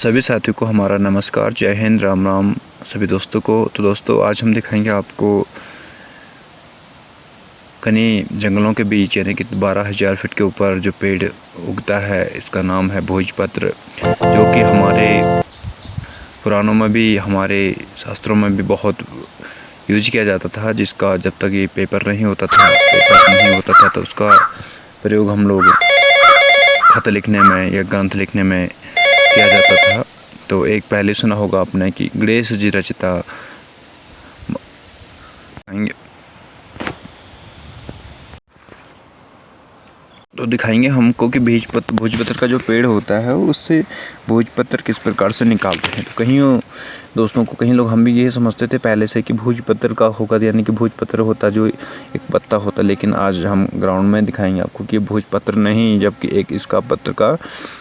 सभी साथियों को हमारा नमस्कार, जय हिंद, राम राम सभी दोस्तों को। तो दोस्तों, आज हम दिखाएंगे आपको घने जंगलों के बीच यानी कि 12,000 फीट के ऊपर जो पेड़ उगता है, इसका नाम है भोजपत्र, जो कि हमारे पुराणों में भी, हमारे शास्त्रों में भी बहुत यूज किया जाता था। जिसका जब तक ये पेपर नहीं होता था तो उसका प्रयोग हम लोग खत लिखने में या ग्रंथ लिखने में किया जाता था। तो एक पहले सुना होगा आपने कि गणेश जी रचिता तो दिखाएंगे हमको कि भोजपत्र का जो पेड़ होता है उससे भोजपत्र किस प्रकार से निकालते हैं। तो कहीं दोस्तों को, कहीं लोग, हम भी ये समझते थे पहले से कि भोजपत्र का होगा यानी कि भोजपत्र होता जो एक पत्ता होता, लेकिन आज हम ग्राउंड में दिखाएंगे आपको कि भोजपत्र नहीं, जबकि एक इसका पत्र का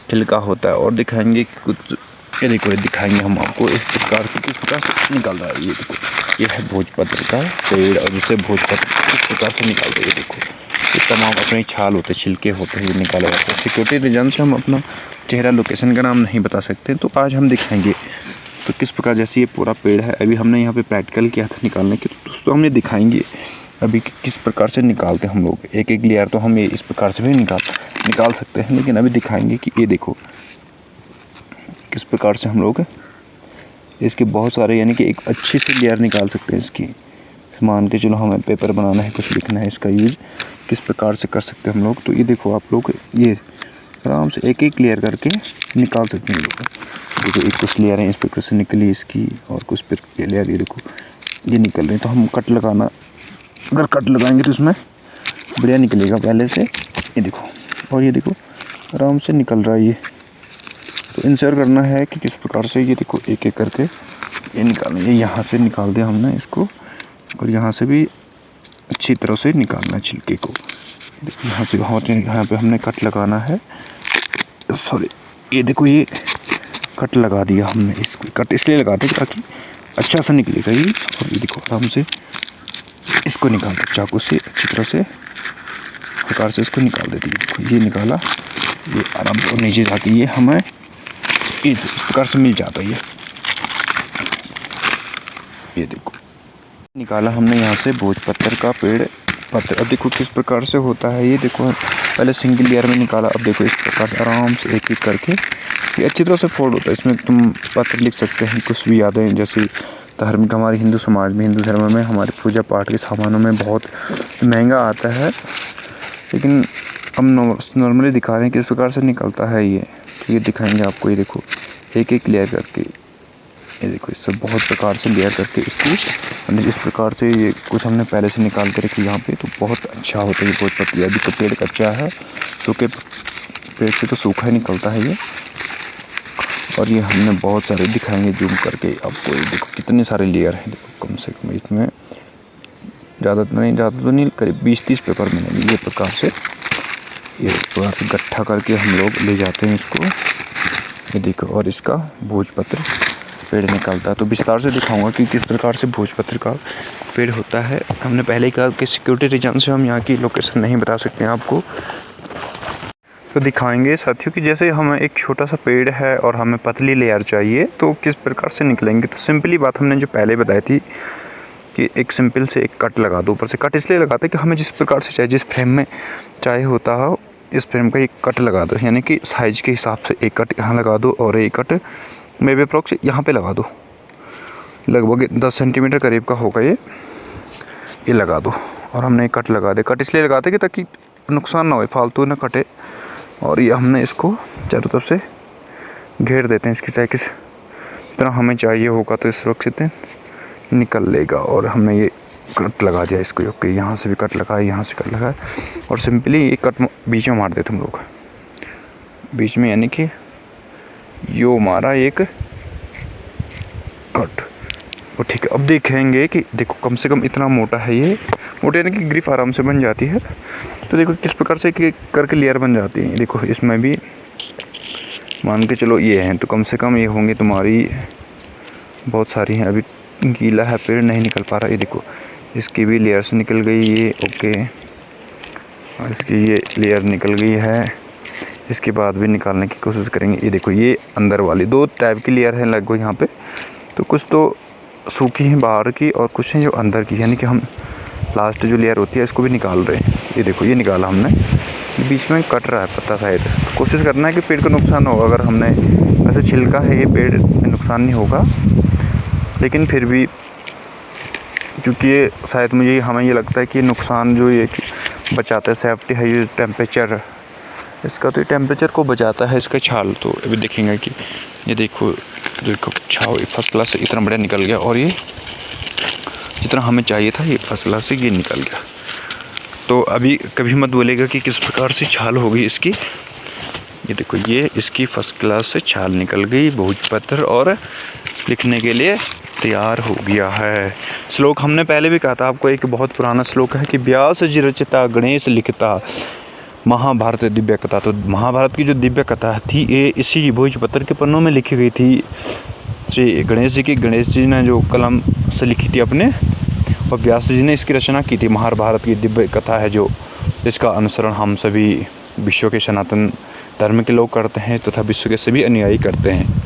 छिलका होता है। और दिखाएंगे कि कुछ ये देखो, ये दिखाएंगे हम आपको इस प्रकार से किस प्रकार से निकल रहा है। ये देखो, ये है भोजपत्र का पेड़ और जिससे भोजपत्र किस प्रकार से निकालते हैं। ये देखो, ये तमाम अपने छाल होते, छिलके होते हैं, ये निकाले जाते हैं। सिक्योरिटी रीजन से हम अपना चेहरा, लोकेशन का नाम नहीं बता सकते, तो आज हम दिखाएंगे तो किस प्रकार। जैसे ये पूरा पेड़ है, अभी हमने यहाँ पे प्रैक्टिकल किया था निकालने के, तो दोस्तों हमने दिखाएंगे अभी किस प्रकार से निकालते हैं हम लोग। एक एक लेयर तो हम ये इस प्रकार से भी निकाल सकते हैं, लेकिन अभी दिखाएंगे कि ये देखो किस प्रकार से हम लोग इसके बहुत सारे यानी कि एक अच्छी सी लेयर निकाल सकते हैं इसकी। मान के चलो हमें पेपर बनाना है, कुछ लिखना है, इसका यूज किस प्रकार से कर सकते हैं हम लोग। तो ये देखो, आप लोग ये आराम से एक एक लेयर करके निकाल सकते हैं लोग। देखो, एक कुछ लेयर है इस प्रकार से निकली इसकी, और कुछ लेयर ये देखो ये निकल रही है। तो हम कट लगाना, अगर कट लगाएंगे तो इसमें बढ़िया निकलेगा पहले से। ये देखो, और ये देखो आराम से निकल रहा है ये। तो इंश्योर करना है कि किस प्रकार से, ये देखो एक एक करके ये निकालना है। यहाँ से निकाल दिया हमने इसको, और यहाँ से भी अच्छी तरह से निकालना है छिलके को। देखो यहाँ से यहाँ पे हमने कट लगाना है। सॉरी, ये देखो ये कट लगा दिया हमने। इसको कट इसलिए लगाते हैं ताकि अच्छा सा निकलेगा ये। और ये देखो आराम से इसको निकाल दो चाकू से, अच्छी तरह से प्रकार से इसको निकाल देते हैं। देखो ये निकाला, ये आराम से नीचे जाके ये हमें इस प्रकार से मिल जाता है। ये देखो निकाला हमने यहाँ से भोजपत्र का पेड़ पत्र। अब देखो किस प्रकार से होता है। ये देखो, पहले सिंगल लेयर में निकाला, अब देखो इस प्रकार से आराम से एक एक करके ये अच्छी तरह से फोल्ड होता है। इसमें तुम पत्र लिख सकते हैं, कुछ भी यादें, जैसे धार्मिक, हमारे हिंदू समाज में, हिंदू धर्म में, हमारे पूजा पाठ के सामानों में बहुत महंगा आता है, लेकिन हम नॉर्मली दिखा रहे हैं किस प्रकार से निकलता है ये। तो ये दिखाएंगे आपको। ये देखो एक एक लेयर करके, ये देखो इससे बहुत प्रकार से लेयर करके इसकी, इस प्रकार से ये कुछ हमने पहले से निकाल के रखी यहाँ पे। तो बहुत अच्छा होता है ये भोजपत्र। अभी तो पेड़ कच्चा है, सूखे पेड़ से तो सूखा ही निकलता है ये। और ये हमने बहुत सारे दिखाएंगे जूम करके आपको। ये देखो कितने सारे लेयर हैं। देखो कम से कम इसमें ज़्यादा तो नहीं, करीब 20-30 पेपर मिलेंगे। ये प्रकार से ये प्रकार से इकट्ठा करके हम लोग ले जाते हैं इसको। ये देखो, और इसका भोजपत्र पेड़ निकलता है। तो विस्तार से दिखाऊंगा कि किस प्रकार से भोजपत्र का पेड़ होता है। हमने पहले कहा कि सिक्योरिटी रीजन से हम यहाँ की लोकेशन नहीं बता सकते हैं आपको। तो दिखाएंगे साथियों कि जैसे हमें एक छोटा सा पेड़ है और हमें पतली लेयर चाहिए, तो किस प्रकार से निकलेंगे। तो सिंपली बात हमने जो पहले बताई थी कि एक सिंपल से एक कट लगा दो। ऊपर से कट इसलिए लगाते कि हमें जिस प्रकार से चाहिए, जिस फ्रेम में चाहे होता हो, इस फ्रेम का एक कट लगा दो। यानी कि साइज के हिसाब से एक कट यहाँ लगा दो और एक कट मे बी अप्रॉक्स यहाँ पे लगा दो। लगभग 10 सेंटीमीटर करीब का होगा ये लगा दो। और हमने कट लगा दे। कट इसलिए लगाते कि ताकि नुकसान ना हो, फालतू ना कटे। और ये हमने इसको चारों तरफ से घेर देते हैं इसकी, चाहे किस तरह हमें चाहिए होगा तो सुरक्षित निकल लेगा। और हमने ये कट लगा दिया इसको। ओके, यहाँ से भी कट लगाए, यहाँ से कट लगाए, और सिंपली ये कट बीच में मार देते हम लोग बीच में, यानी कि यो मारा एक कट। वो ठीक है। अब देखेंगे कि देखो कम से कम इतना मोटा है ये, मोटे यानी कि ग्रिप आराम से बन जाती है। तो देखो किस प्रकार से करके लेयर बन जाती है। देखो इसमें भी मान के चलो ये हैं, तो कम से कम ये होंगे तुम्हारी, बहुत सारी हैं। अभी गीला है पेड़, नहीं निकल पा रहा। ये देखो इसकी भी लेयर से निकल गई ये। ओके, और इसकी ये लेयर निकल गई है। इसके बाद भी निकालने की कोशिश करेंगे। ये देखो, ये अंदर वाली 2 टाइप की लेयर है लगभग यहाँ पे। तो कुछ तो सूखी हैं बाहर की और कुछ हैं जो अंदर की, यानी कि हम लास्ट जो लेयर होती है इसको भी निकाल रहे हैं। ये देखो, ये निकाला हमने, बीच में कट रहा है पत्ता शायद। कोशिश करना है कि पेड़ को नुकसान होगा अगर हमने, वैसे छिलका है ये, पेड़ में नुकसान नहीं होगा, लेकिन फिर भी क्योंकि ये शायद हमें ये लगता है कि नुकसान जो ये बचाता है, सेफ्टी है ये टेम्परेचर इसका, तो ये टेम्परेचर को बचाता है इसका छाल। तो अभी देखेंगे कि ये देखो छाव फर्स्ट क्लास से इतना बढ़िया निकल गया, और ये जितना हमें चाहिए था ये फर्स्ट क्लास से ये निकल गया। तो अभी कभी मत बोलेगा कि किस प्रकार से छाल हो गई इसकी। ये देखो, ये इसकी फर्स्ट क्लास से छाल निकल गई, भोजपत्र, और लिखने के लिए तैयार हो गया है। श्लोक हमने पहले भी कहा था आपको, एक बहुत पुराना श्लोक है कि व्यास जी रचिता गणेश लिखता महाभारत दिव्य कथा। तो महाभारत की जो दिव्य कथा थी ये इसी भोजपत्र के पन्नों में लिखी गई थी। श्री गणेश जी ने जो कलम से लिखी थी अपने, और व्यास जी ने इसकी रचना की थी। महाभारत की दिव्य कथा है जो, इसका अनुसरण हम सभी विश्व के सनातन धर्म के लोग करते हैं तथा विश्व के सभी अनुयायी करते हैं।